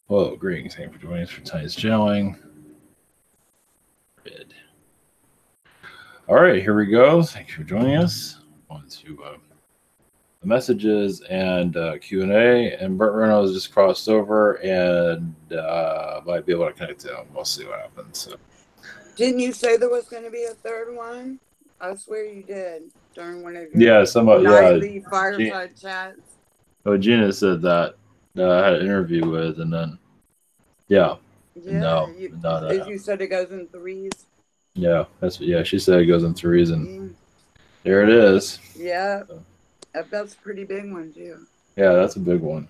Hello, greetings. Thank you for joining us for tonight's channeling. All right, here we go. Thank you for joining us. On to the messages and Q&A. And Bert Reynolds just crossed over and might be able to connect to him. We'll see what happens. So. Didn't you say there was going to be a third one? I swear you did during one of your nightly fireside chats. Oh, Gina said that I had an interview with, and then you said it goes in threes. Yeah, she said it goes in threes, and there it is. Yeah, so. That's a pretty big one too. Yeah, that's a big one.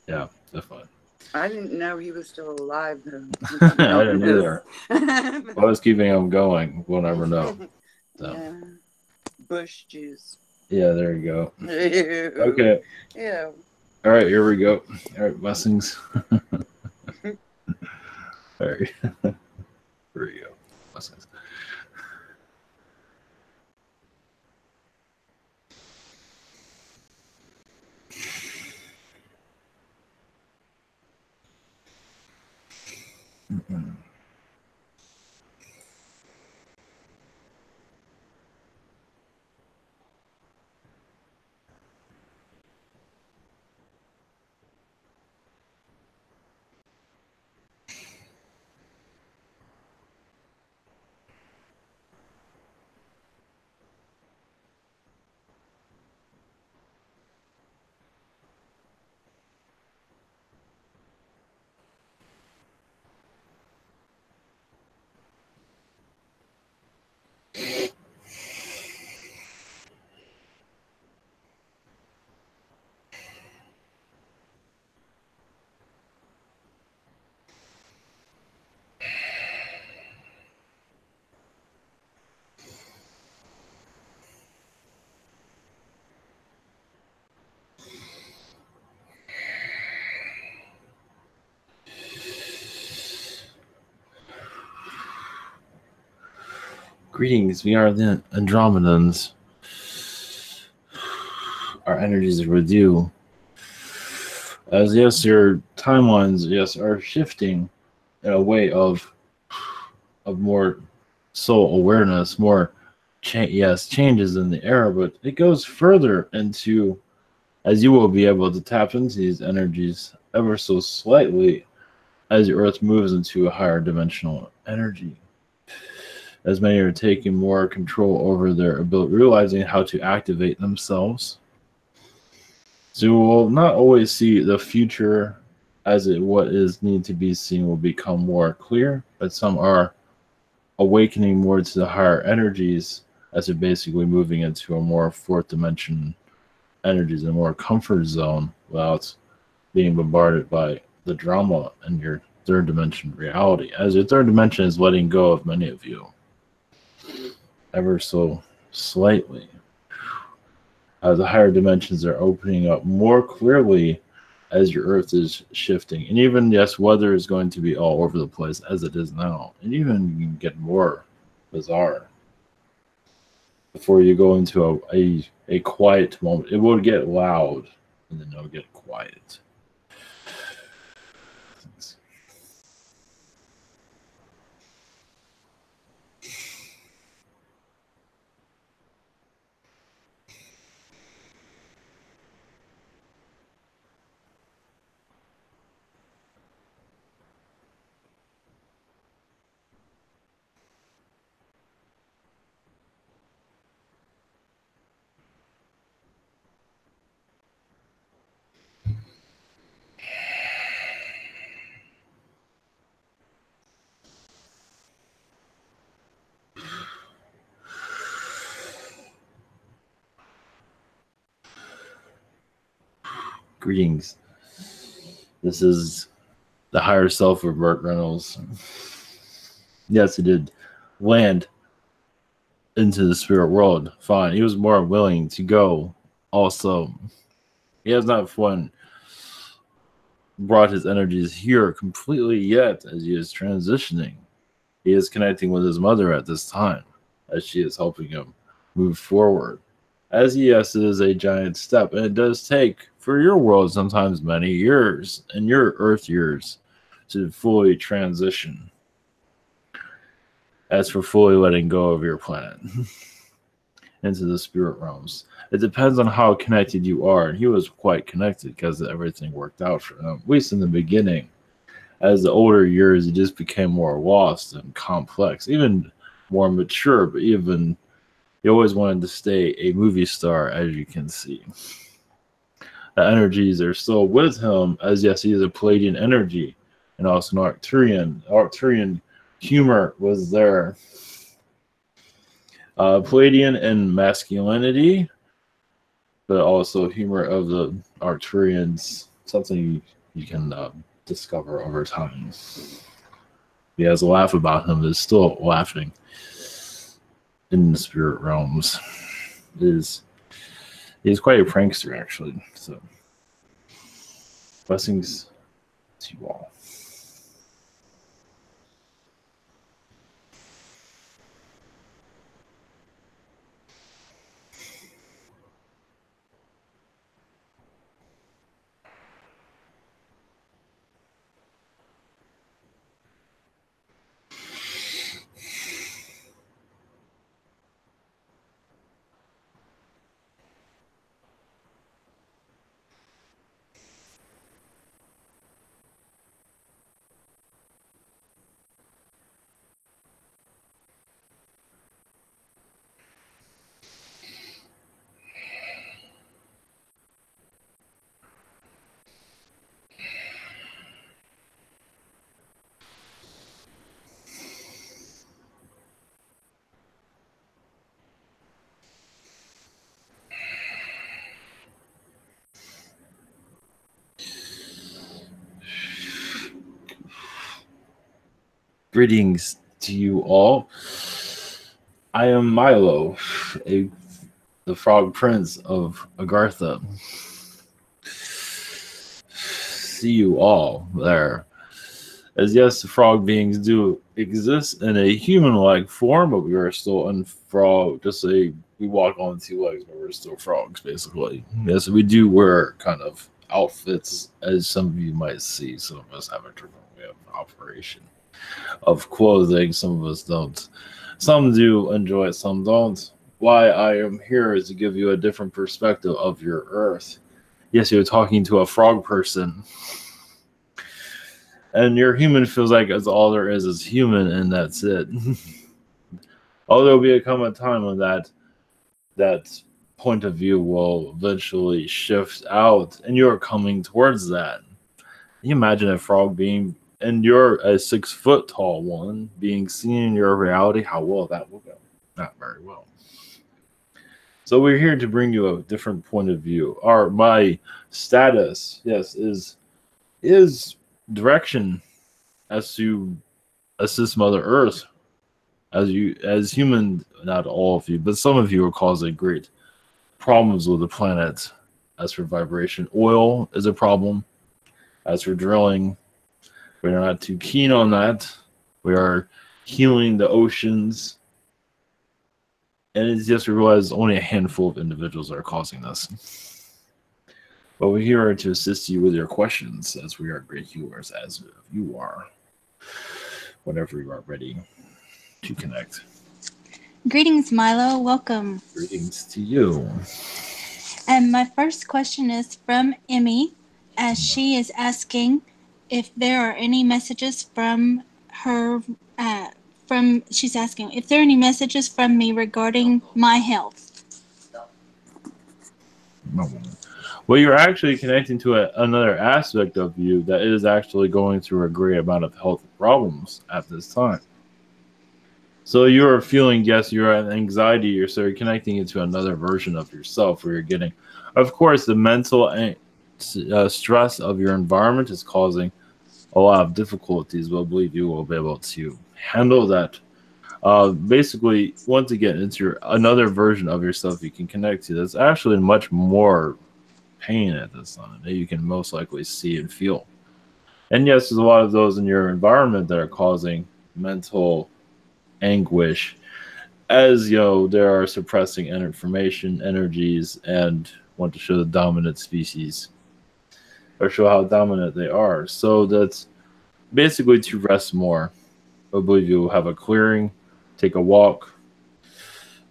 Yeah, definitely. I didn't know he was still alive though. I didn't either. What was keeping him going? We'll never know. So. Yeah. Bush juice. Yeah, there you go. Ew. Okay. Yeah. All right, here we go. All right, blessings. All right. Here we go. Blessings. Mm-hmm. Greetings, we are the Andromedans. Our energies are with you. As yes, your timelines, are shifting in a way of more soul awareness, more changes in the era, but it goes further into, as you will be able to tap into these energies ever so slightly as your Earth moves into a higher dimensional energy. As many are taking more control over their ability, realizing how to activate themselves. So you will not always see the future as what is need to be seen will become more clear, but some are awakening more to the higher energies as they're basically moving into a more fourth dimension energies, a more comfort zone without being bombarded by the drama in your third dimension reality. As your third dimension is letting go of many of you ever so slightly. The higher dimensions are opening up more clearly as your Earth is shifting. And even, yes, weather is going to be all over the place as it is now. And even you can get more bizarre. Before you go into a quiet moment, it will get loud and then it'll get quiet. Greetings. This is the higher self of Bert Reynolds. Yes, he did land into the spirit world. Fine. He was more willing to go. Also, he has not brought his energies here completely yet as he is transitioning. He is connecting with his mother at this time as she is helping him move forward. As yes, it is a giant step, and it does take, for your world, sometimes many years, and your Earth years, to fully transition. As for fully letting go of your planet into the spirit realms, it depends on how connected you are. And he was quite connected because everything worked out for him, at least in the beginning. As the older years, he just became more lost and complex, even more mature, but even he always wanted to stay a movie star, as you can see. The energies are still with him, as yes, he is a Palladian energy and also an Arcturian. Arcturian humor was there. Palladian and masculinity, but also humor of the Arcturians, something you can discover over time. He has a laugh about him, is still laughing in the spirit realms. He's quite a prankster, actually. So, blessings to you all. Greetings to you all. I am Milo, the Frog Prince of Agartha. See you all there. As yes, the frog beings do exist in a human-like form, but we are still unfrog. Just say we walk on two legs, but we're still frogs, basically. Yes, we do wear kind of outfits, as some of you might see. Some of us have a different way of operation of clothing. Some of us don't. Some do enjoy it, some don't. Why I am here is to give you a different perspective of your Earth. Yes, you're talking to a frog person. And your human feels like it's all there is human, and that's it. Although there will come a time when that point of view will eventually shift out, and you're coming towards that. Can you imagine a frog being, and you're a 6 foot tall one, being seen in your reality? How well that will go? Not very well. So we're here to bring you a different point of view. My status, yes, is direction as to assist Mother Earth. As human, not all of you, but some of you are causing great problems with the planet. As for vibration, oil is a problem. As for drilling, we're not too keen on that. We are healing the oceans. And it's just realized only a handful of individuals are causing this. But we're here to assist you with your questions, as we are great healers, as you are. Whenever you are ready to connect. Greetings, Milo. Welcome. Greetings to you. And my first question is from Emmy, as she is asking if there are any messages from her. She's asking if there are any messages from me regarding my health. Well, you're actually connecting to another aspect of you that is actually going through a great amount of health problems at this time. So you're feeling, yes, you're an anxiety, so you're connecting into another version of yourself where you're getting, of course, the mental stress of your environment is causing a lot of difficulties, but I believe you will be able to handle that. Basically, once again, it's another version of yourself you can connect to that's actually much more pain at this time that you can most likely see and feel. And yes, there's a lot of those in your environment that are causing mental anguish, as they are suppressing information, energies, and want to show the dominant species or show how dominant they are. So that's basically to rest more. I believe you'll have a clearing, take a walk,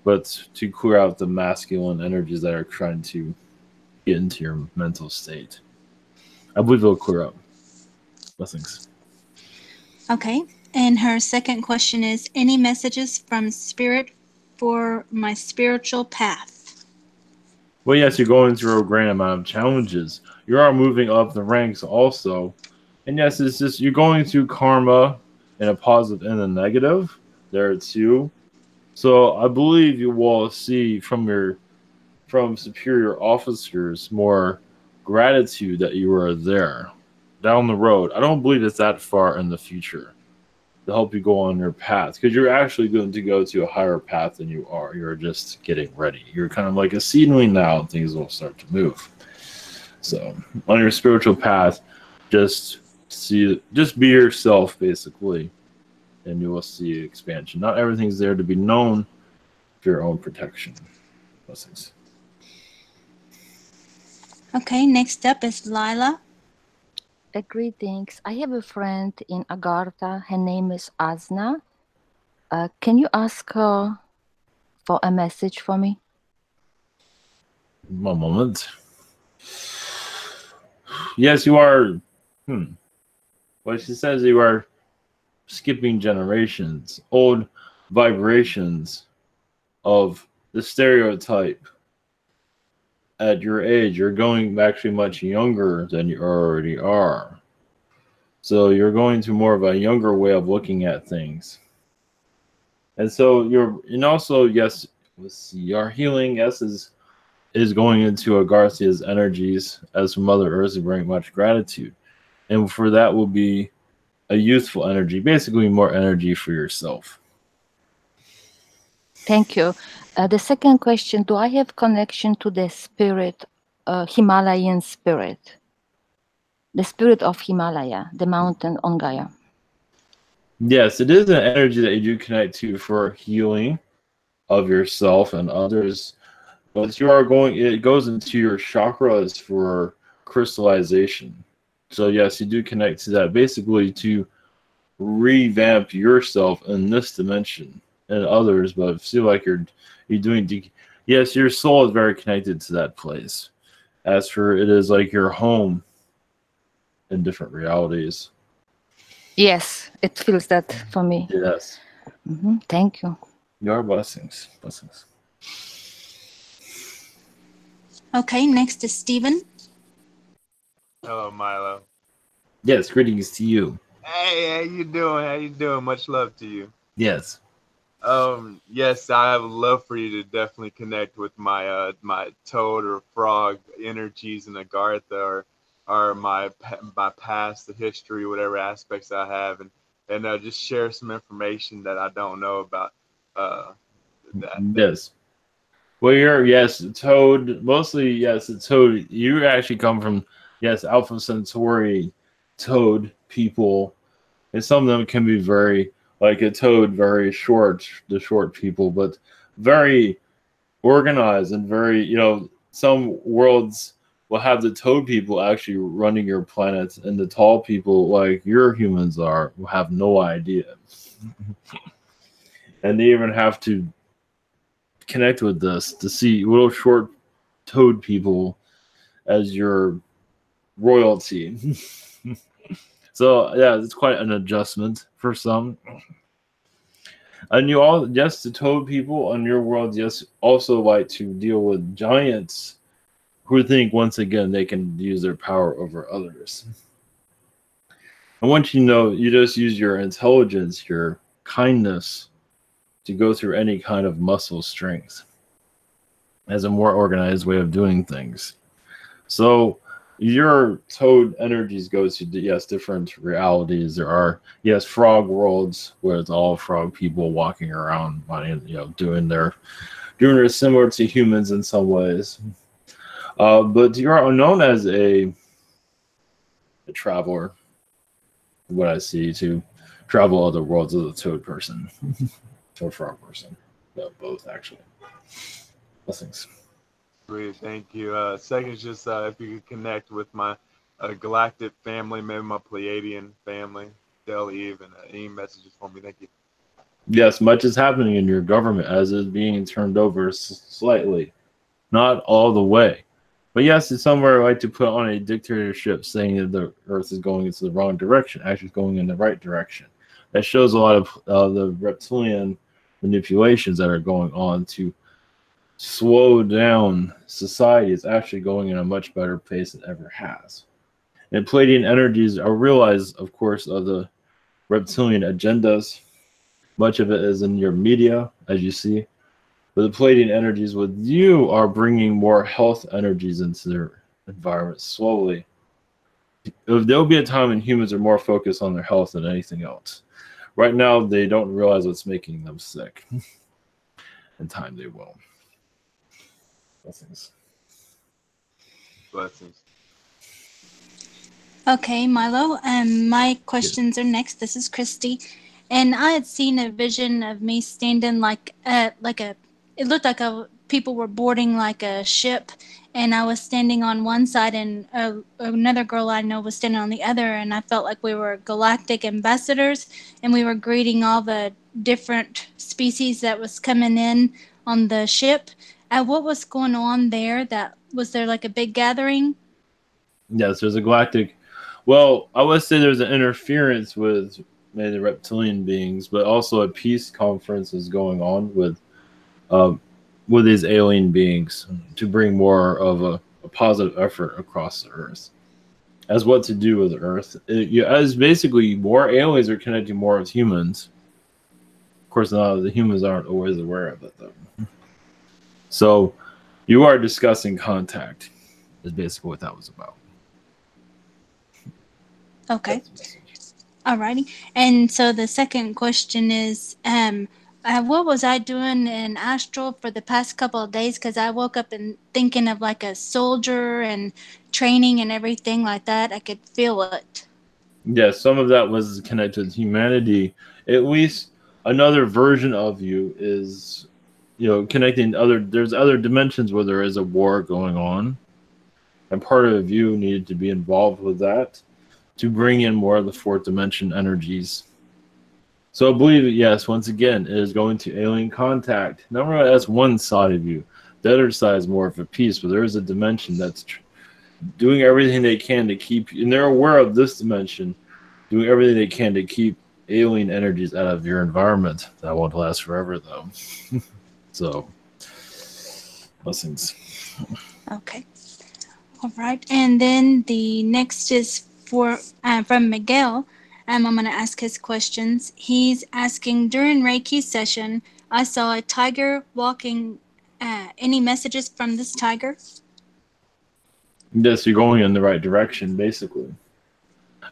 but to clear out the masculine energies that are trying to get into your mental state. I believe it'll clear up. Blessings. Okay. And her second question is, any messages from Spirit for my spiritual path? Well, yes, you're going through a great amount of challenges. You are moving up the ranks also. And yes, it's just you're going through karma in a positive and a negative there too. So I believe you will see from superior officers more gratitude that you are there down the road. I don't believe it's that far in the future to help you go on your path, because you're actually going to go to a higher path than you are. You're just getting ready. You're kind of like a seedling now, and things will start to move. So on your spiritual path, just be yourself basically, and you will see expansion. Not everything's there to be known for your own protection. Blessings. Okay, next up is Lila. Greetings. I have a friend in Agartha. Her name is Asna. Can you ask her for a message for me? One moment. Yes, you are. Well, she says you are skipping generations, old vibrations of the stereotype. At your age, you're going actually much younger than you already are. So you're going to more of a younger way of looking at things. And so and also, yes, let's see, your healing, yes, is going into Agarthia's energies as Mother Earth to bring much gratitude. And for that will be a youthful energy, basically more energy for yourself. Thank you. The second question, do I have connection to the spirit, Himalayan spirit? The spirit of Himalaya, the mountain on Gaia. Yes, it is an energy that you do connect to for healing of yourself and others. But it goes into your chakras for crystallization. So yes, you do connect to that basically to revamp yourself in this dimension and others, but I feel like you're doing yes, your soul is very connected to that place. As for it is like your home in different realities. Yes, it feels that for me. Yes. Thank you. Your blessings. Blessings. Okay, next is Stephen. Hello, Milo. Yes, greetings to you. Hey, how you doing? How you doing? Much love to you. Yes. Yes, I would love for you to definitely connect with my my toad or frog energies in Agartha, or my past, the history, whatever aspects I have, and just share some information that I don't know about. That. Yes. Well, toad. Mostly, yes, a toad. You actually come from Alpha Centauri toad people, and some of them can be very like a toad, very short, the short people, but very organized and very, some worlds will have the toad people actually running your planet, and the tall people, like your humans are, will have no idea. And they even have to connect with this to see little short toad people as your royalty. So yeah, it's quite an adjustment for some. And the toad people on your world, yes, also like to deal with giants who think once again they can use their power over others. And once you just use your intelligence, your kindness to go through any kind of muscle strength as a more organized way of doing things. So your toad energies go to different realities. There are frog worlds where it's all frog people walking around, doing their similar to humans in some ways. But you're known as a traveler. What I see, to travel other worlds as a toad person, or frog person, both actually. Blessings. Sweet, thank you. Second is just if you could connect with my Galactic family, maybe my Pleiadian family. Del Eve, and any messages for me? Thank you. Yes, much is happening in your government as is being turned over slightly. Not all the way. But yes, it's somewhere like to put on a dictatorship saying that the Earth is going into the wrong direction, actually going in the right direction. That shows a lot of the reptilian manipulations that are going on to slow down society. Is actually going in a much better pace than ever has. And Palladian energies are realized, of course, of the reptilian agendas. Much of it is in your media, as you see. But the Palladian energies with you are bringing more health energies into their environment slowly. There'll be a time when humans are more focused on their health than anything else. Right now, they don't realize what's making them sick. In time, they will. Blessings. Blessings. Okay, Milo. My questions are next. This is Christy, and I had seen a vision of me standing like a. It looked like people were boarding like a ship, and I was standing on one side, and another girl I know was standing on the other, and I felt like we were galactic ambassadors, and we were greeting all the different species that was coming in on the ship. What was going on there? Was there like a big gathering? Yes, there's a galactic. Well, I would say there's an interference with maybe the reptilian beings, but also a peace conference is going on with these alien beings to bring more of a positive effort across the Earth. As what to do with the Earth. As basically more aliens are connecting more with humans. Of course, now the humans aren't always aware of it, though. So you are discussing contact, is basically what that was about. Okay. Alrighty. And so the second question is, what was I doing in astral for the past couple of days? Because I woke up and thinking of like a soldier and training and everything like that. I could feel it. Yeah, some of that was connected to humanity. At least another version of you is, connecting there's other dimensions where there is a war going on. And part of you needed to be involved with that to bring in more of the fourth dimension energies. So I believe, yes, once again, it is going to alien contact. Not really, that's one side of you. The other side is more of a piece, but there is a dimension that's doing everything they can to keep, and they're aware of this dimension, doing everything they can to keep alien energies out of your environment. That won't last forever, though. So, blessings. Okay. All right. And then the next is from Miguel. I'm going to ask his questions. He's asking, during Reiki session, I saw a tiger walking. Any messages from this tiger? Yes, you're going in the right direction, basically.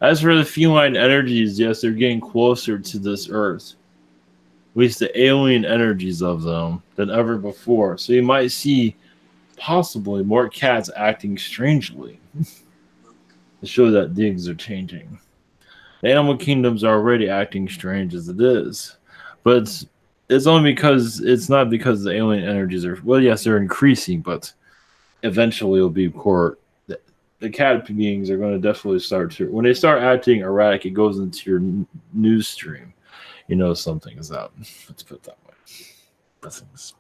As for the feline energies, yes, they're getting closer to this Earth. At least the alien energies of them than ever before. So you might see possibly more cats acting strangely to show that things are changing. The animal kingdoms are already acting strange as it is, but it's only because it's not because the alien energies are, well, yes, they're increasing, but eventually it'll be core. The cat beings are going to definitely start to, when they start acting erratic, it goes into your news stream. You know something is up. Let's put it that way. Blessings.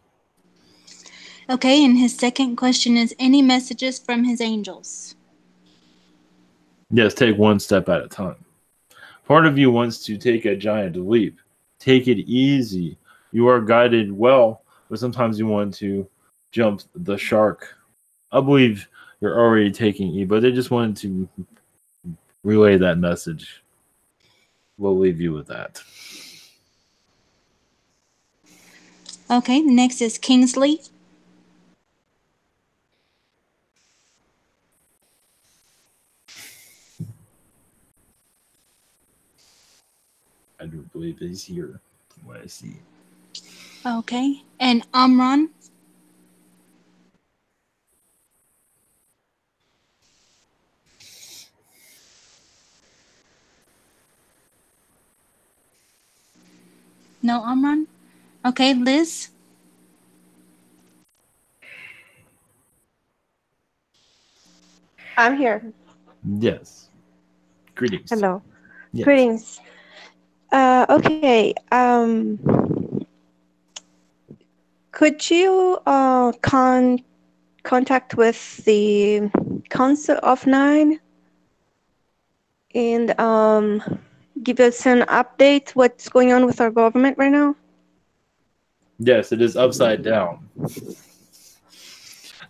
Okay, and his second question is, any messages from his angels? Yes, take one step at a time. Part of you wants to take a giant leap. Take it easy. You are guided well, but sometimes you want to jump the shark. I believe you're already taking E, but they just wanted to relay that message. We'll leave you with that. Okay, next is Kingsley. I do believe he's here from what I see. Okay, and Amron. No Amron? Okay, Liz. I'm here. Yes. Greetings. Hello. Yes. Greetings. Okay. Could you contact with the Council of Nine and give us an update what's going on with our government right now? Yes, it is upside down.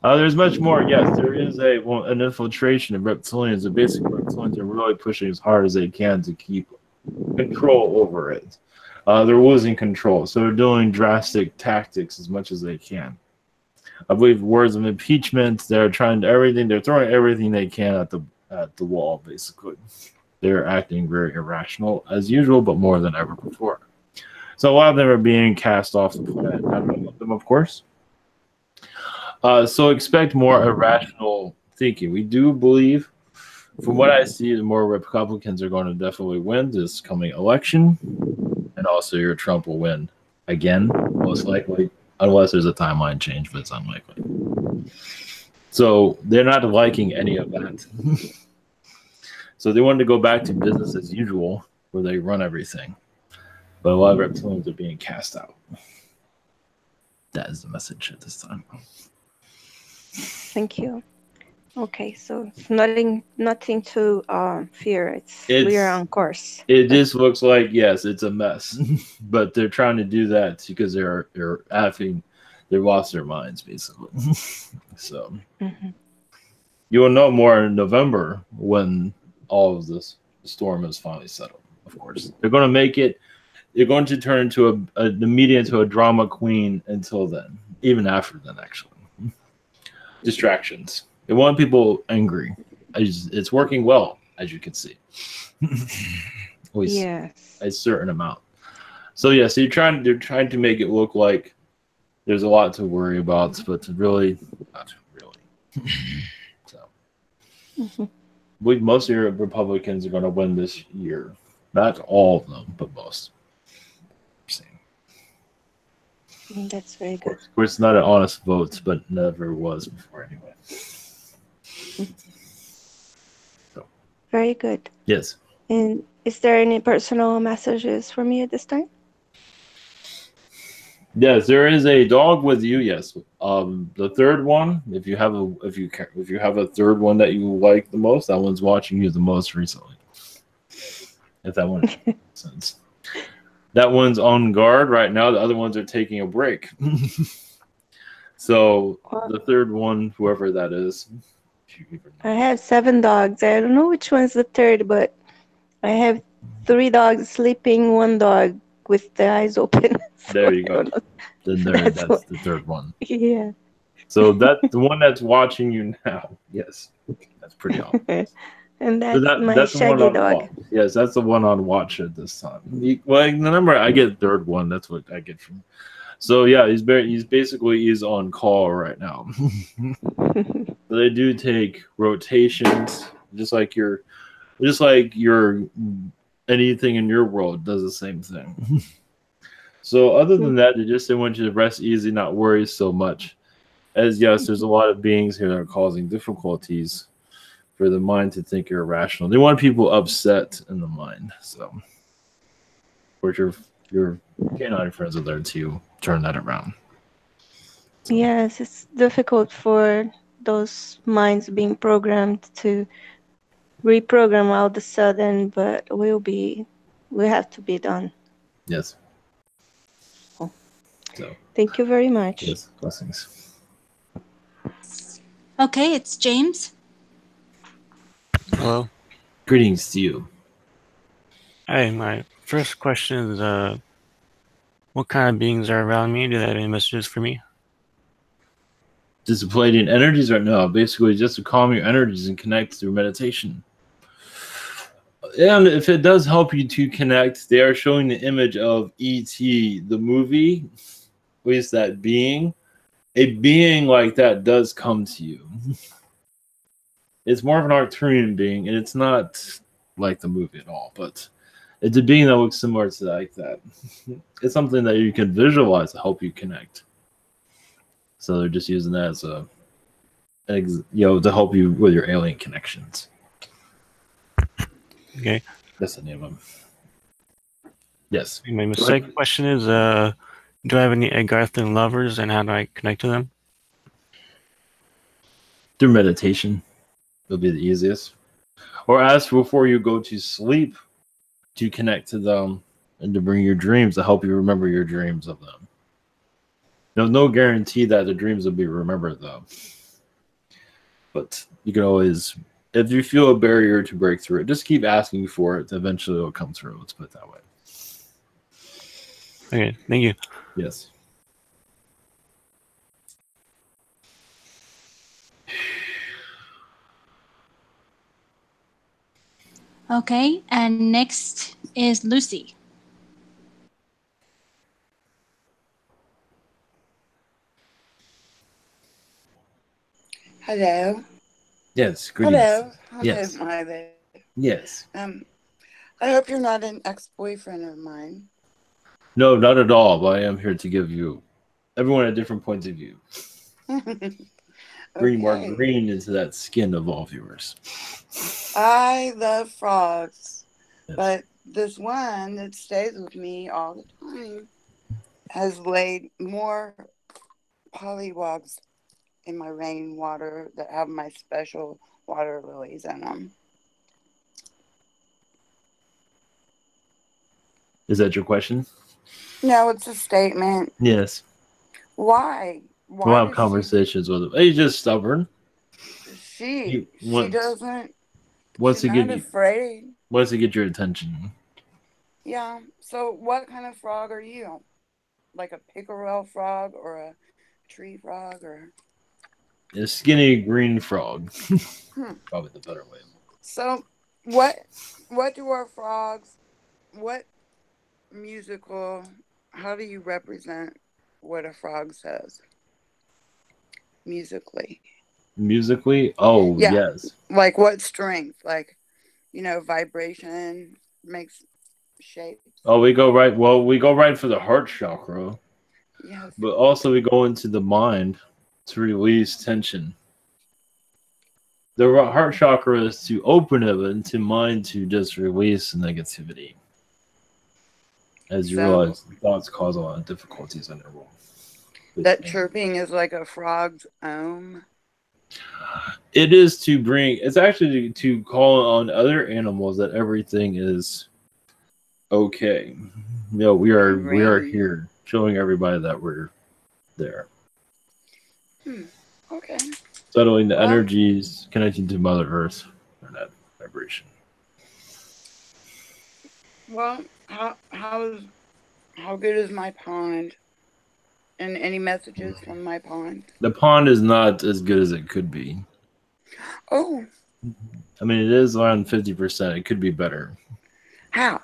There's much more. Yes, there is an infiltration of reptilians. The basic reptilians are really pushing as hard as they can to keep control over it. They're losing control, so they're doing drastic tactics as much as they can. I believe words of impeachment. They're trying everything. They're throwing everything they can at the wall. Basically, they're acting very irrational as usual, but more than ever before. So a lot of them are being cast off the planet. I don't know them, of course. So expect more irrational thinking. We do believe, from what I see, the more Republicans are going to definitely win this coming election, and also your Trump will win again, most likely, unless there's a timeline change, but it's unlikely. So they're not liking any of that. So they wanted to go back to business as usual, where they run everything. But a lot of reptilians are being cast out. That is the message at this time. Thank you. Okay, so it's nothing to fear. We're on course. It just looks like, yes, it's a mess. But they're trying to do that because they're lost their minds, basically. So you will know more in November when all of this storm is finally settled, of course. They're going to make it. They're going to turn into the media into a drama queen until then, even after then, actually. Distractions. They want people angry. It's working well, as you can see. At least a certain amount. So yes, they're trying to make it look like there's a lot to worry about, but really not really. So I believe most of your Republicans are going to win this year. Not all of them, but most. That's very good. Of course, it's not an honest vote, but never was before anyway. So. Very good. Yes. And is there any personal messages for me at this time? Yes, there is a dog with you. Yes, the third one. If you have a third one that you like the most, that one's watching you the most recently. If that one makes sense. That one's on guard right now. The other ones are taking a break. So the third one, whoever that is. I have 7 dogs. I don't know which one's the third, but I have 3 dogs sleeping, 1 dog with the eyes open. So there you go. Then that's the third one. Yeah. So that's the one that's watching you now. Yes. That's pretty obvious. And that's shaggy dog. Yes, that's the one on watch at this time. Well, the number I get third one. That's what I get from. So yeah, he's basically on call right now. So they do take rotations, just like your anything in your world does the same thing. So other than that, they want you to rest easy, not worry so much. As yes, there's a lot of beings here that are causing difficulties for the mind to think you're irrational. They want people upset in the mind. So, of course, your canine friends are there to turn that around. So. Yes, it's difficult for those minds being programmed to reprogram all of a sudden, but we have to be done. Yes. Oh. So. Thank you very much. Yes, blessings. Okay, it's James. Hello. Greetings to you. Hi, my first question is what kind of beings are around me? Do they have any messages for me? Dissipating energies right now, basically just to calm your energies and connect through meditation. And if it does help you to connect, they are showing the image of E.T., the movie, at least that being. A being like that does come to you. It's more of an Arcturian being, and it's not like the movie at all, but it's a being that looks similar to like that. It's something that you can visualize to help you connect. So they're just using that as to help you with your alien connections. Okay. That's the name of them. Yes. My second question is, do I have any Agarthan lovers, and how do I connect to them? Through meditation. It'll be the easiest. Or ask before you go to sleep to connect to them and to bring your dreams to help you remember your dreams of them. There's no guarantee that the dreams will be remembered, though. But you can always, if you feel a barrier to break through it, just keep asking for it. Eventually it'll come through. Let's put it that way. Okay, thank you. Yes. Okay, and next is Lucy. Hello. Yes. Greetings. Hello. Yes. Milo. Yes. I hope you're not an ex-boyfriend of mine. No, not at all. But I am here to give you everyone a different point of view. Bring more green into that skin of all viewers. I love frogs, Yes. but this one that stays with me all the time has laid more pollywogs in my rainwater that have my special water lilies in them. Is that your question? No, it's a statement. Yes. Why? We'll have conversations with him. He's just stubborn. She doesn't. She's not afraid. Wants to get your attention. Yeah. So what kind of frog are you? Like a pickerel frog or a tree frog or a skinny green frog? Probably the better way. So what do our frogs, what musical, how do you represent what a frog says musically? Oh, yeah. Yes. Like what strength? Like, vibration makes shapes. Oh, we go right for the heart chakra. Yes. But also we go into the mind to release tension. The heart chakra is to open it, and to mind to just release negativity. As you realize, thoughts cause a lot of difficulties in the world. That chirping is like a frog's It is to bring, it's actually to call on other animals that everything is okay. We are here showing everybody that we're there. Okay. Settling the energies, connecting to Mother Earth, or that vibration. Well, how good is my pond? And any messages from my pond? The pond is not as good as it could be. Oh. I mean, it is around 50%. It could be better. How?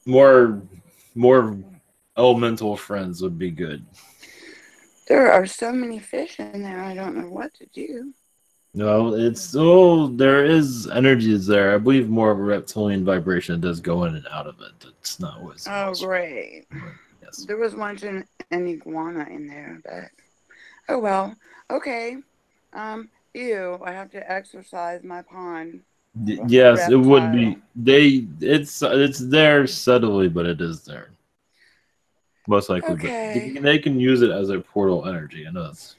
More elemental friends would be good. There are so many fish in there. I don't know what to do. No, there is energies there. I believe more of a reptilian vibration does go in and out of it. It's not what's. Oh, great. Yes. There was once an iguana in there, but oh well. Okay. I have to exercise my pond. Yes, it would be. It's there subtly, but it is there. Most likely, okay. But they can use it as a portal energy. I know that's.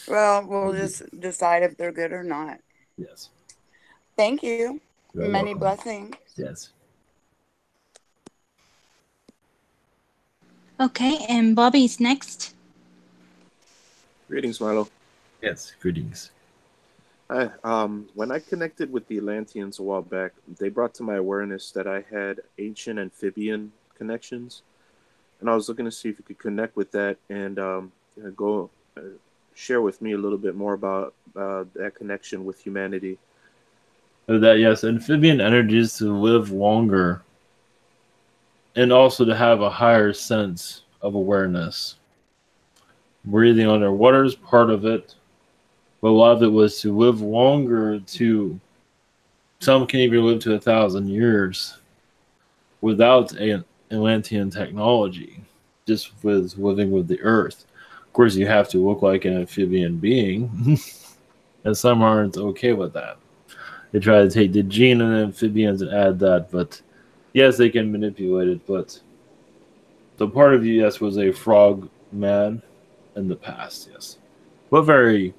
Well, we'll just decide if they're good or not. Yes. Thank you. You're Many welcome. blessings. Yes. Okay, and Bobby's next. Greetings, Milo. Yes, greetings. Hi. When I connected with the Atlanteans a while back, they brought to my awareness that I had ancient amphibian connections, and I was looking to see if you could connect with that and share with me a little bit more about that connection with humanity. Yes, amphibian energies to live longer, and also to have a higher sense of awareness. Breathing underwater is part of it, but a lot of it was to live longer. Some can even live to 1,000 years without an Atlantean technology, just with living with the Earth. Of course, you have to look like an amphibian being, and some aren't okay with that. They try to take the gene in amphibians and add that, but Yes, they can manipulate it, but the part of you, yes, was a frog man in the past, yes. But very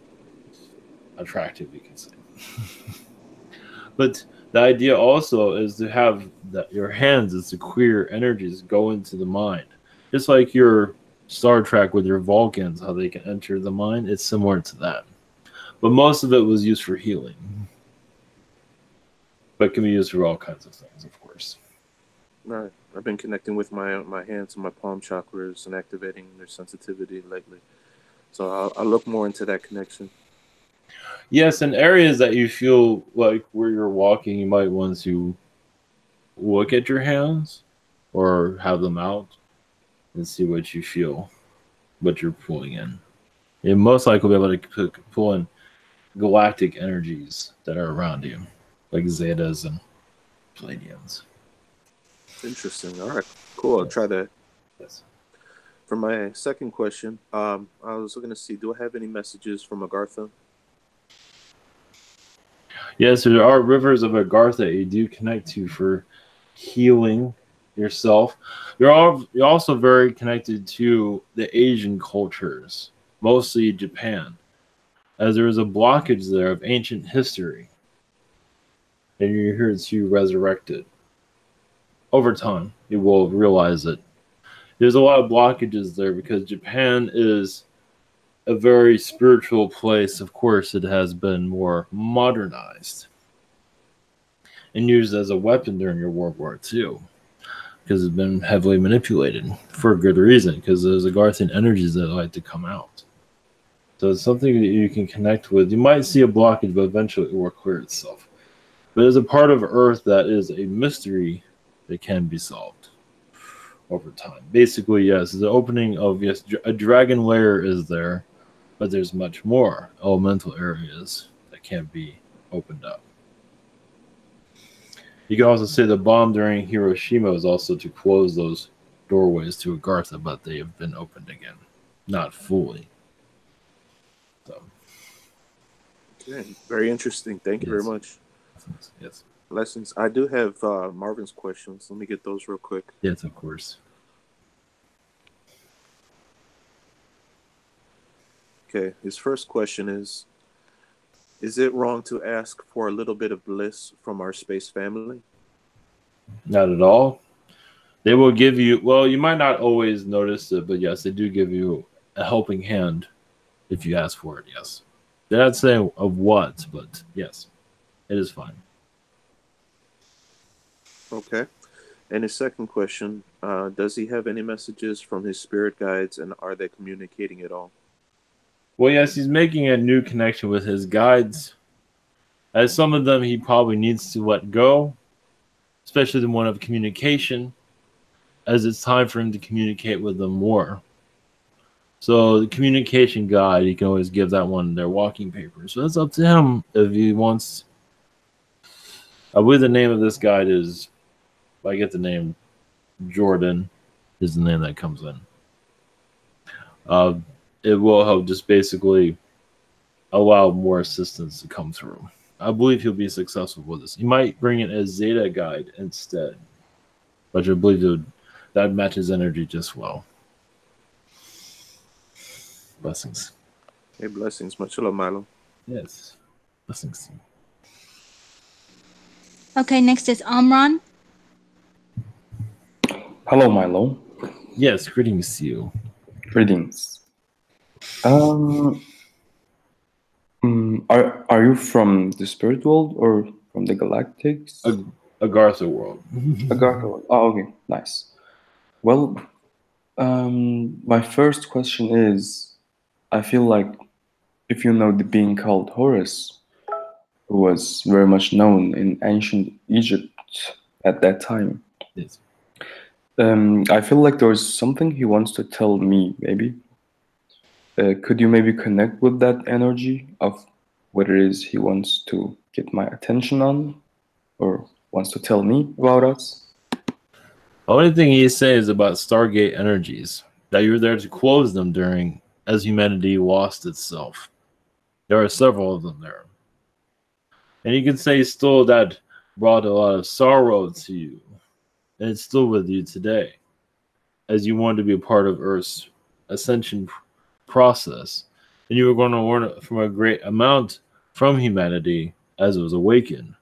attractive, you can say. But the idea also is to have that your hands as the queer energies go into the mind. Just like your Star Trek with your Vulcans, how they can enter the mind, it's similar to that. But most of it was used for healing. But can be used for all kinds of things, of course. Right. I've been connecting with my hands and my palm chakras and activating their sensitivity lately. So I'll look more into that connection. Yes, in areas that you feel like where you're walking, you might want to look at your hands or have them out and see what you feel, what you're pulling in. You most likely will be able to pull in galactic energies that are around you, like Zetas and Palladians. Interesting. All right. Cool. I'll try that. Yes. For my second question, I was looking to see, do I have any messages from Agartha? Yes, there are rivers of Agartha that you do connect to for healing yourself. You're also very connected to the Asian cultures, mostly Japan, as there is a blockage there of ancient history, and you're here to resurrect it. Over time, you will realize that there's a lot of blockages there because Japan is a very spiritual place. Of course, it has been more modernized and used as a weapon during your World War II because it's been heavily manipulated for a good reason because there's Agarthan energies that like to come out. So it's something that you can connect with. You might see a blockage, but eventually it will clear itself. But there's a part of Earth that is a mystery that can be solved over time. Basically, yes, the opening of, yes, a dragon lair is there, but there's much more elemental areas that can't be opened up. You can also say the bomb during Hiroshima was also to close those doorways to Agartha, but they have been opened again. Not fully. So. Okay. Very interesting. Thank you very much. Yes. Blessings. I do have Marvin's questions. Let me get those real quick. Yes, of course. Okay. His first question is it wrong to ask for a little bit of bliss from our space family? Not at all. They will give you, well, you might not always notice it, but yes, they do give you a helping hand if you ask for it, yes. They're not saying of what, but yes, it is fine. Okay. And his second question, does he have any messages from his spirit guides, and are they communicating at all? Well, yes, he's making a new connection with his guides. As some of them he probably needs to let go, especially the one of communication, as it's time for him to communicate with them more. So the communication guide, he can always give that one their walking papers. So it's up to him if he wants. I believe the name of this guide is, I get the name Jordan, is the name that comes in. It will help just basically allow more assistance to come through. I believe he'll be successful with this. He might bring in a Zeta guide instead, but I believe that matches energy just well. Blessings. Hey, blessings. Much love, Milo. Yes. Blessings. Okay, next is Amran. Hello, Milo. Yes, greetings to you. Greetings. Are you from the spirit world or from the Galactics? Agartha world. Agartha world. Oh, okay, nice. Well, my first question is, I feel like if you know the being called Horus, who was very much known in ancient Egypt at that time. Yes. I feel like there is something he wants to tell me, maybe. Could you maybe connect with that energy of what it is he wants to get my attention on or wants to tell me about us? The only thing he says about Stargate energies, that you're there to close them during as humanity lost itself. There are several of them there. And you can say still that brought a lot of sorrow to you and it's still with you today, as you wanted to be a part of Earth's ascension process, and you were going to learn from a great amount from humanity as it was awakening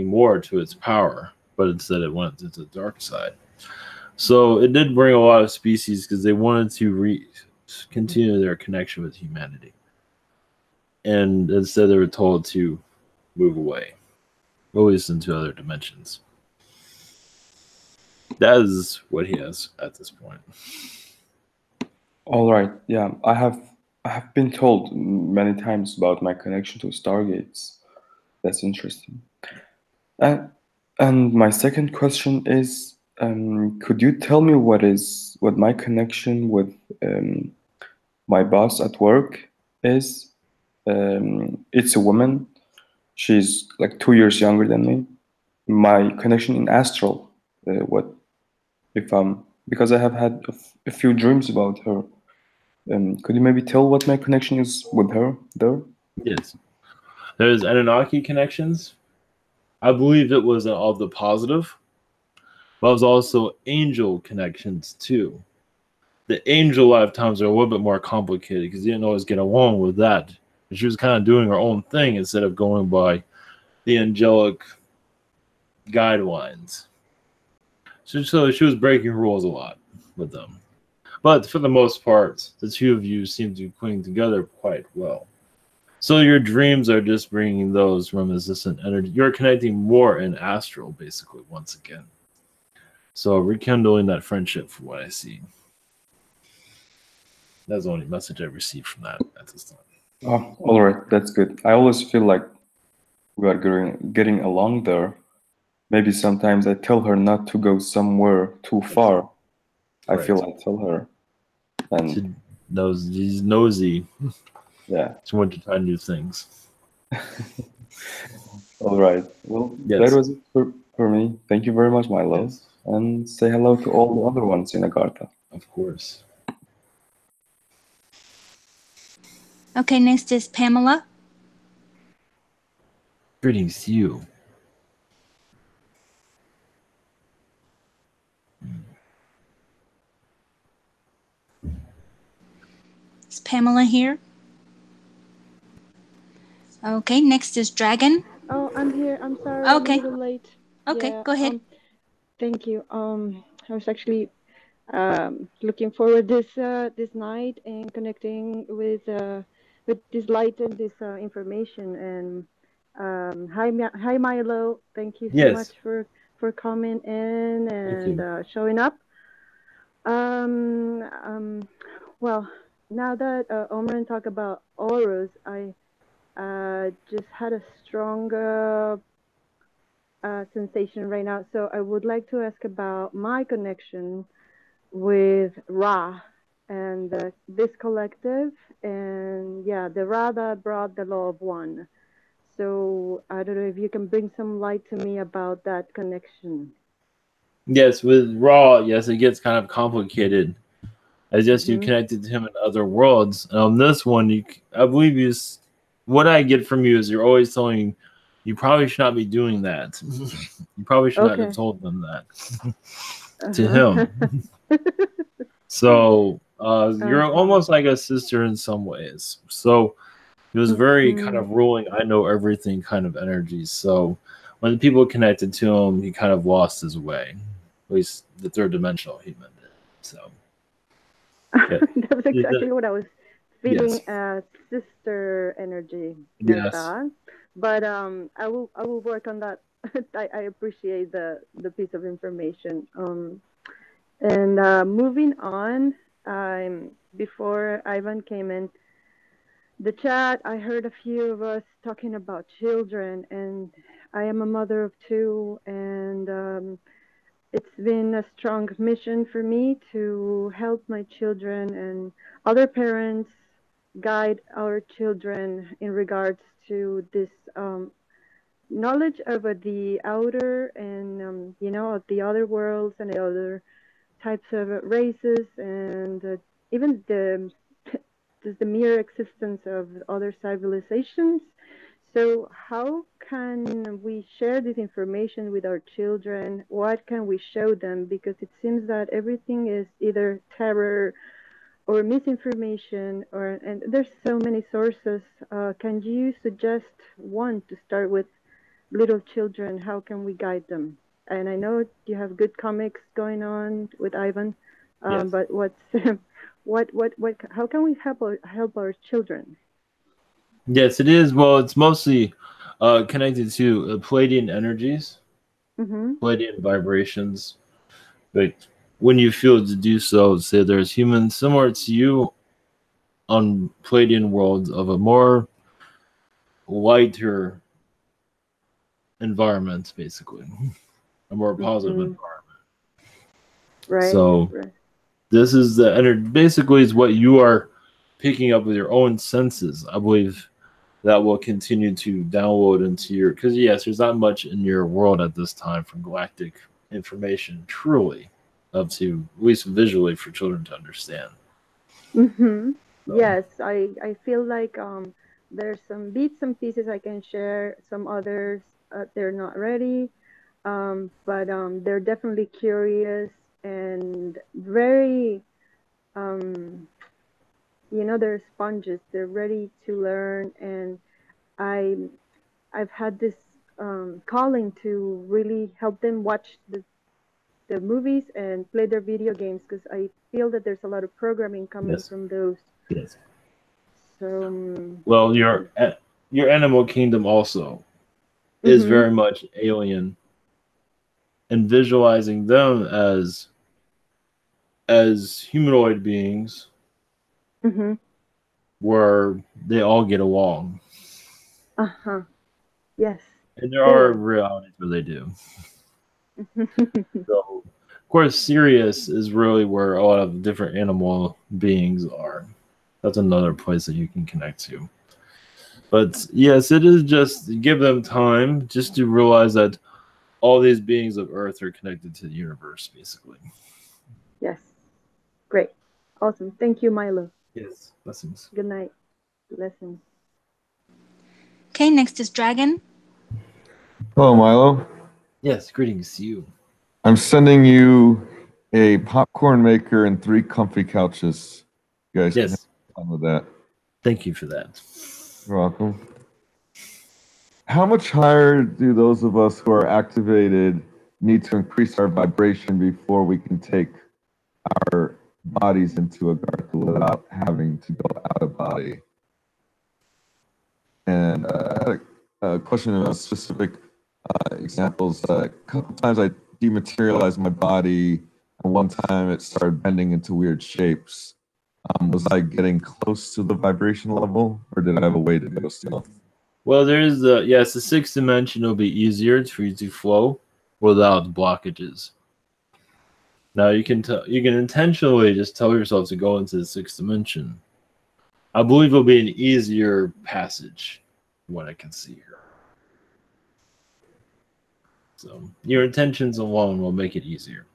more to its power, but instead it went into the dark side. So it did bring a lot of species because they wanted to continue their connection with humanity, and instead they were told to move away, at least into other dimensions. That is what he has at this point. All right. Yeah, I have been told many times about my connection to Stargates. That's interesting. And my second question is, could you tell me what my connection with my boss at work is? It's a woman. She's like 2 years younger than me. My connection in astral, what if because I have had a few dreams about her. Could you maybe tell what my connection is with her there? Yes. There's Anunnaki connections. I believe it was of the positive, but it was also angel connections too. The angel lifetimes are a little bit more complicated because you didn't always get along with that. She was kind of doing her own thing instead of going by the angelic guidelines. So she was breaking rules a lot with them. But for the most part, the two of you seem to be putting together quite well. So your dreams are just bringing those reminiscent energy. You're connecting more in astral, basically, once again. So rekindling that friendship, for what I see. That's the only message I received from that at this time. Oh, all right, that's good. I always feel like we are getting along there. Maybe sometimes I tell her not to go somewhere too far. I feel I tell her. And she's nosy. Yeah. She wanted to try new things. All right. Well, that was it for me. Thank you very much, Milo. Yes. And say hello to all the other ones in Agartha. Of course. Okay, next is Pamela. Greetings to you. Is Pamela here? Okay, next is Dragon. Oh, I'm here. I'm sorry. Okay. I'm a little late. Okay, yeah, go ahead. Thank you. I was actually looking forward this night and connecting with this light and this information. And hi Milo. Thank you so much for coming in and showing up. Well, now that Omran talked about auras, I just had a strong sensation right now. So I would like to ask about my connection with Ra and this collective, and yeah, the Ra that brought the law of one. So I don't know if you can bring some light to me about that connection. Yes, with Ra, yes, it gets kind of complicated. As yes, you connected to him in other worlds. And on this one, I believe what I get from you is you're always telling you probably should not be doing that. You probably should not have told them that to him. So you're almost like a sister in some ways. So it was very kind of ruling, I know everything kind of energy. So when people connected to him, he kind of lost his way. At least the third dimensional human did. So that's exactly what I was feeling. Sister energy with that. But I will work on that. I appreciate the piece of information. And moving on, before Ivan came in the chat, I heard a few of us talking about children, and I am a mother of two, and it's been a strong mission for me to help my children and other parents guide our children in regards to this knowledge of the outer and of the other worlds and the other types of races, and even just the mere existence of other civilizations. So how can we share this information with our children? What can we show them? Because it seems that everything is either terror or misinformation, and there's so many sources. Can you suggest one to start with little children? How can we guide them? And I know you have good comics going on with Ivan, Yes. but what's what? How can we help our children? Yes, it is. Well, it's mostly connected to Palladian energies, Palladian vibrations. Like when you feel to do so, say there's humans similar to you on Palladian worlds of a more lighter environment, basically, a more positive environment. Right. So right. this is the energy. Basically, is what you are picking up with your own senses. I believe that will continue to download into your, because yes, there's not much in your world at this time from galactic information, truly, up to at least visually for children to understand. Yes, I feel like there's some bits and pieces I can share. Some others they're not ready, but they're definitely curious and very they're sponges. They're ready to learn, and I've had this calling to really help them watch the movies and play their video games, because I feel that there's a lot of programming coming from those. Yes. So well, your animal kingdom also is very much alien, and visualizing them as humanoid beings where they all get along. Yes. And there are realities where they do. So, of course, Sirius is really where a lot of different animal beings are. That's another place that you can connect to. But yes, it is just give them time just to realize that all these beings of Earth are connected to the universe, basically. Yes. Great. Awesome. Thank you, Milo. Yes. Blessings. Good night. Blessings. Okay, next is Dragon. Hello, Milo. Yes, greetings to you. I'm sending you a popcorn maker and 3 comfy couches. You guys can have fun with that. Thank you for that. You're welcome. How much higher do those of us who are activated need to increase our vibration before we can take our bodies into a garth without having to go out of body? And a question about specific examples. A couple times I dematerialized my body, and one time it started bending into weird shapes. Was I getting close to the vibration level, or did I have a way to go still? Well, there's the the 6th dimension will be easier for you to flow without blockages. Now you can intentionally just tell yourself to go into the 6th dimension. I believe it'll be an easier passage, from what I can see here. So your intentions alone will make it easier.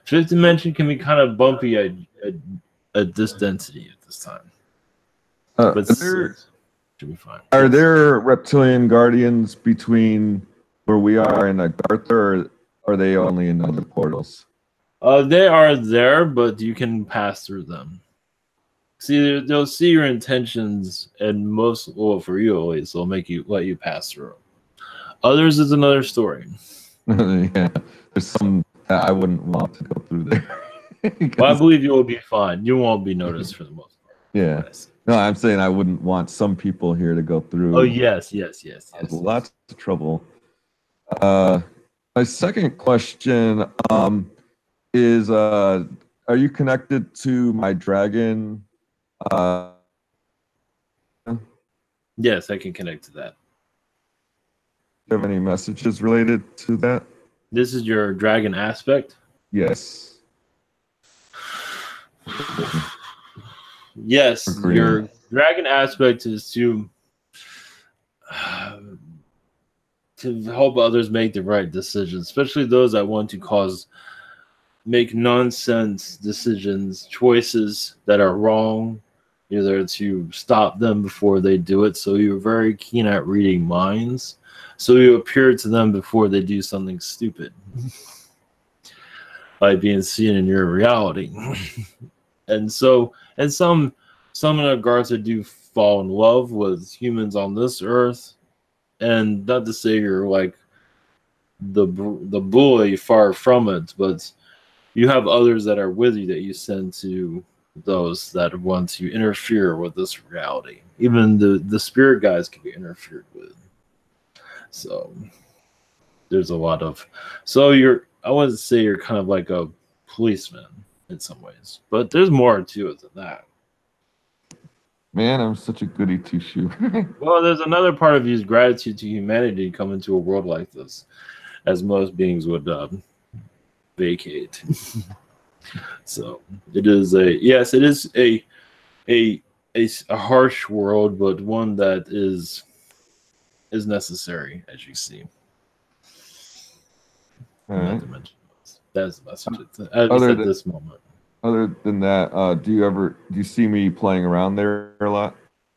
5th dimension can be kind of bumpy at this density at this time. But should be fine. Are there reptilian guardians between where we are and Agartha, or are they only in other portals? They are there, but you can pass through them. See, they'll see your intentions, and most, well, for you at least, they'll let you pass through. Others is another story. Yeah, there's some that I wouldn't want to go through there. Well, I believe you will be fine. You won't be noticed for the most part. Yeah. No, I'm saying I wouldn't want some people here to go through. Oh, yes. Lots of trouble. My second question is, are you connected to my dragon? Yes, I can connect to that. Do you have any messages related to that? This is your dragon aspect? Yes. Yes, your dragon aspect is to help others make the right decisions, especially those that want to make nonsense decisions, choices that are wrong, You're there to stop them before they do it. So you're very keen at reading minds. So you appear to them before they do something stupid, by being seen in your reality. And so, and some in regards to do fall in love with humans on this earth, and not to say you're like the bully, far from it, but you have others that are with you that you send to those that want to interfere with this reality. Even the spirit guys can be interfered with. So there's a lot of, so I wouldn't say you're kind of like a policeman in some ways, but there's more to it than that. Man, I'm such a goody two shoe. Well, there's another part of you's gratitude to humanity to come into a world like this, as most beings would vacate. So it is a harsh world, but one that is necessary, as you see. All right. That's the message at least at this moment. Other than that, do you see me playing around there a lot?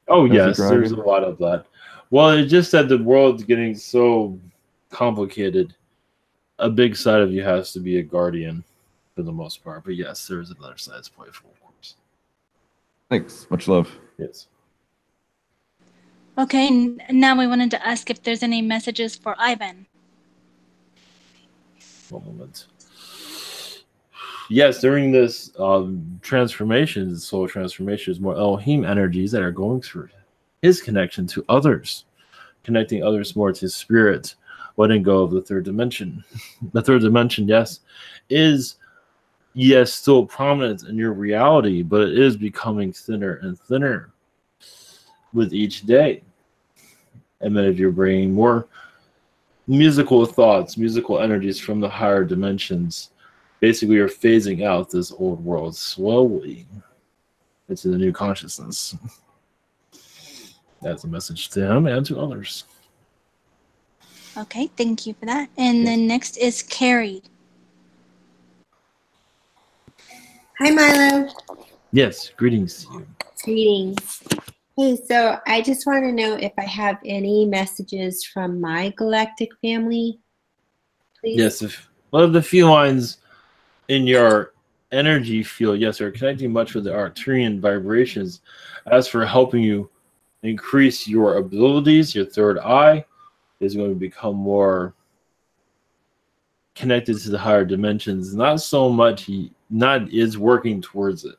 Oh yes, there's a lot of that. Well, it's just that the world's getting so complicated. A big side of you has to be a guardian for the most part. But yes, there's another side that's playful, of course. Thanks. Much love. Yes. Okay, now we wanted to ask if there's any messages for Ivan. One moment. Yes, during this transformation, soul transformation, is more Elohim energies that are going through his connection to others, connecting others more to spirit, letting go of the third dimension. The third dimension, yes, is still prominent in your reality, but it is becoming thinner and thinner with each day. And then if you're bringing more musical thoughts, musical energies from the higher dimensions, basically you're phasing out this old world slowly into the new consciousness. That's a message to him and to others. Okay, thank you for that. And then next is Carrie. Hi, Milo. Yes, greetings to you. Greetings. Hey, so I just want to know if I have any messages from my galactic family, please. Yes, if one of the felines in your energy field, yes, are connecting much with the Arcturian vibrations. As for helping you increase your abilities, your third eye is going to become more connected to the higher dimensions. Not so much, is working towards it.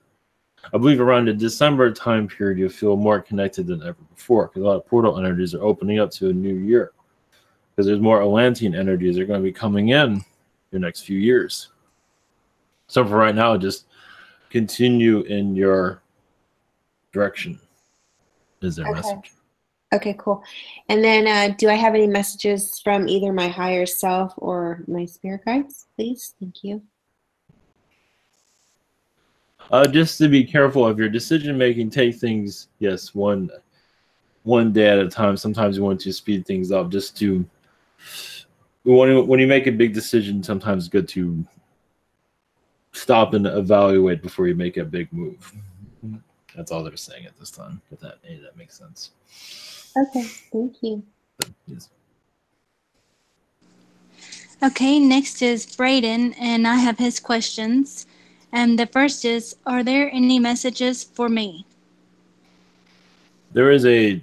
I believe around the December time period, you'll feel more connected than ever before, because a lot of portal energies are opening up to a new year. Because there's more Atlantean energies that are going to be coming in the next few years. So for right now, just continue in your direction is their message. Okay, cool. And then do I have any messages from either my higher self or my spirit guides, please? Thank you. Just to be careful of your decision making, take things, yes, one day at a time. Sometimes you want to speed things up just to, when you make a big decision, sometimes it's good to stop and evaluate before you make a big move. That's all they're saying at this time, if that makes sense. Okay, thank you. Yes. Okay, next is Brayden, and I have his questions. And the first is, are there any messages for me? There is a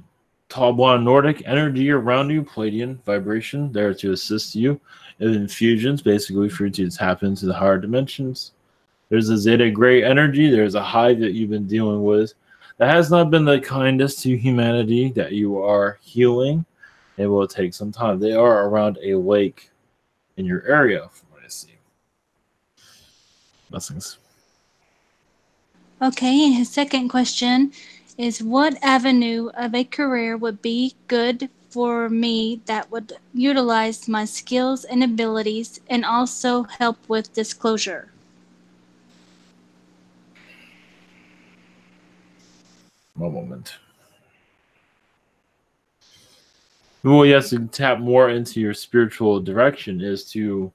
Talbot Nordic energy around you, Palladian vibration, there to assist you in infusions, basically for you to tap into the higher dimensions. There's a Zeta Gray energy. There's a hive that you've been dealing with that has not been the kindest to humanity that you are healing. It will take some time. They are around a lake in your area, from what I see. Blessings. Okay, his second question is, what avenue of a career would be good for me that would utilize my skills and abilities and also help with disclosure? One moment. Well, yes, to tap more into your spiritual direction is to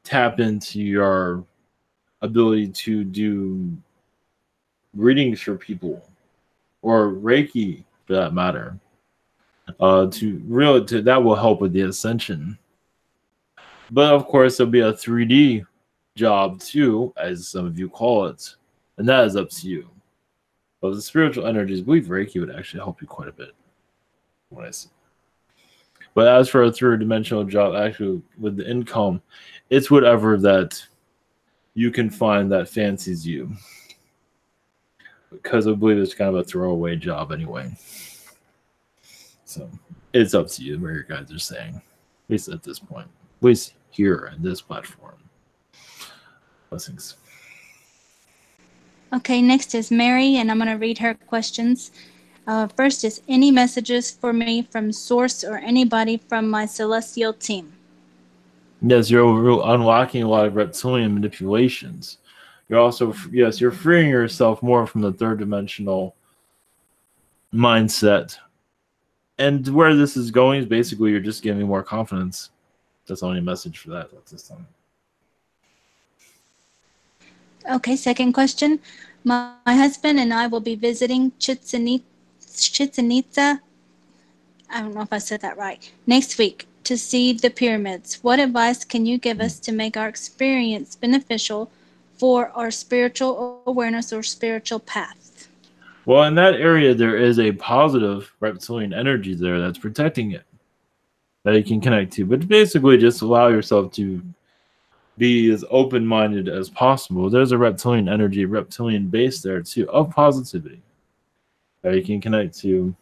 tap into your ability to do readings for people or Reiki for that matter. That will help with the ascension. But of course, there'll be a 3D job too, as some of you call it, and that is up to you. But the spiritual energies, I believe Reiki would actually help you quite a bit. What I see. But as for a third dimensional job, actually with the income, it's whatever that you can find that fancies you. Because I believe it's kind of a throwaway job anyway. So it's up to you where your guys are saying. At least at this point. At least here on this platform. Blessings. Okay, next is Mary, and I'm going to read her questions. First is, any messages for me from Source or anybody from my celestial team? Yes, you're unlocking a lot of reptilian manipulations. You're also, yes, you're freeing yourself more from the third dimensional mindset. And where this is going is basically you're just giving more confidence. That's the only message for that at this time. Okay, second question. My husband and I will be visiting Chichen Itza, I don't know if I said that right, next week to see the pyramids. What advice can you give us to make our experience beneficial for our spiritual awareness or spiritual path? Well, in that area, there is a positive reptilian energy there that's protecting it, that you can connect to. But basically, just allow yourself to be as open-minded as possible. There's a reptilian energy, reptilian base there too, of positivity that you can connect to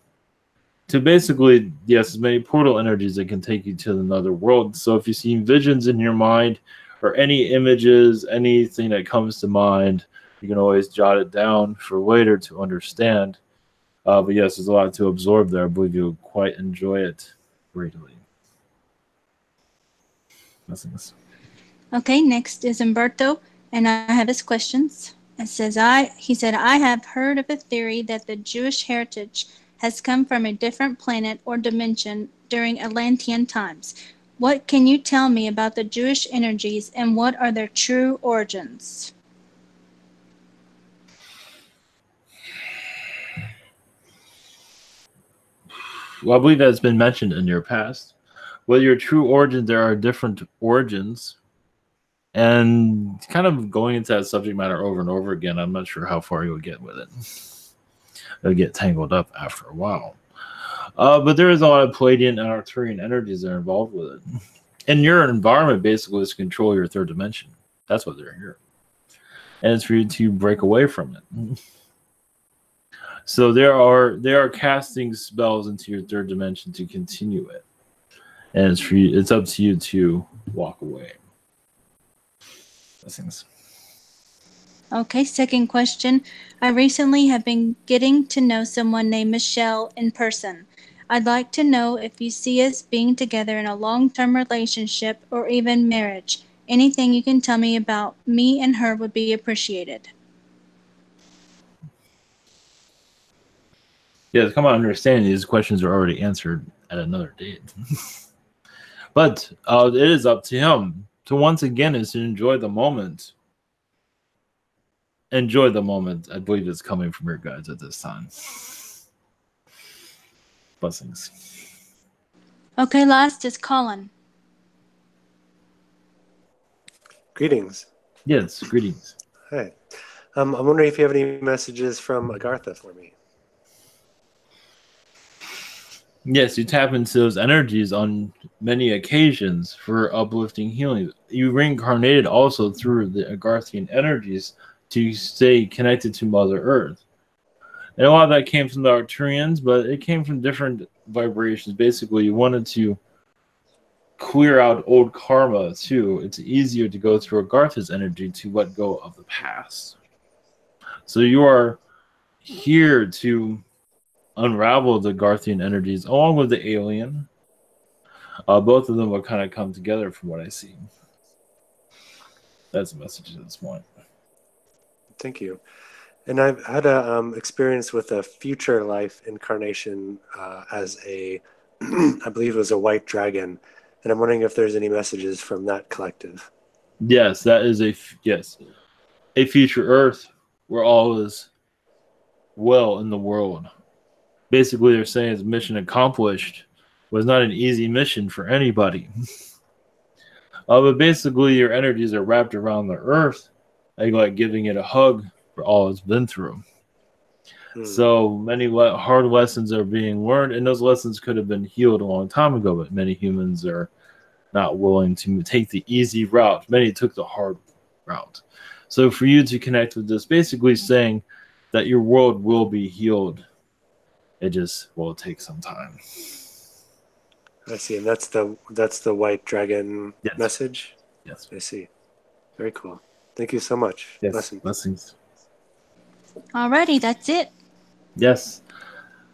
basically, yes, as many portal energies that can take you to another world. So if you see visions in your mind or any images, anything that comes to mind, you can always jot it down for later to understand. But yes, there's a lot to absorb there. I believe you'll quite enjoy it greatly. Blessings. Okay, next is Umberto, and I have his questions. It says, he said, I have heard of a theory that the Jewish heritage has come from a different planet or dimension during Atlantean times. What can you tell me about the Jewish energies and what are their true origins? Well, I believe that's been mentioned in your past. With your true origins, there are different origins. And kind of going into that subject matter over and over again, I'm not sure how far you'll get with it. It'll get tangled up after a while. But there is a lot of Palladian and Arcturian energies that are involved with it. And your environment basically is to control your third dimension. That's what they're here. And it's for you to break away from it. So they are casting spells into your third dimension to continue it. And it's up to you to walk away. Blessings. Okay, second question. I recently have been getting to know someone named Michelle in person. I'd like to know if you see us being together in a long-term relationship or even marriage. Anything you can tell me about me and her would be appreciated. Yes, come on, understand these questions are already answered at another date. But it is up to him to once again is to enjoy the moment. Enjoy the moment. I believe it's coming from your guides at this time. Blessings. Okay, last is Colin. Greetings. Yes, greetings. Hi. I'm wondering if you have any messages from Agartha for me. Yes, you tap into those energies on many occasions for uplifting healing. You reincarnated also through the Agarthian energies to stay connected to Mother Earth. And a lot of that came from the Arcturians, but it came from different vibrations. Basically, you wanted to clear out old karma, too. It's easier to go through Agartha's energy to let go of the past. So you are here to unravel the Agarthian energies along with the alien. Both of them will kind of come together from what I see. That's the message at this point. Thank you. And I've had a experience with a future life incarnation as a, I believe it was a white dragon. And I'm wondering if there's any messages from that collective. Yes, that is a future Earth where all is well in the world. Basically, they're saying it's mission accomplished was not an easy mission for anybody. But basically, your energies are wrapped around the earth, like giving it a hug for all it's been through. So many hard lessons are being learned, and those lessons could have been healed a long time ago, but many humans are not willing to take the easy route. Many took the hard route. So for you to connect with this, basically saying that your world will be healed. It just will take some time. I see, and that's the white dragon message. Yes, I see. Very cool. Thank you so much. Yes, blessings. Alrighty, that's it. Yes,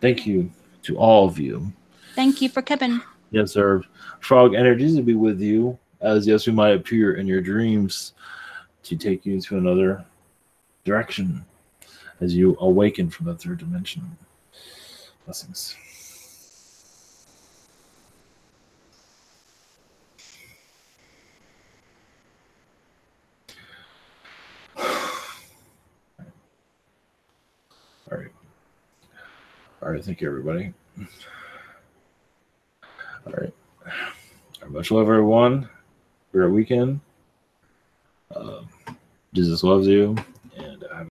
thank you to all of you. Thank you for coming. Yes, sir. Frog energies will be with you, as yes, we might appear in your dreams to take you into another direction as you awaken from the third dimension. Blessings. All right. All right. Thank you, everybody. All right. Much love, everyone. Great weekend. Jesus loves you.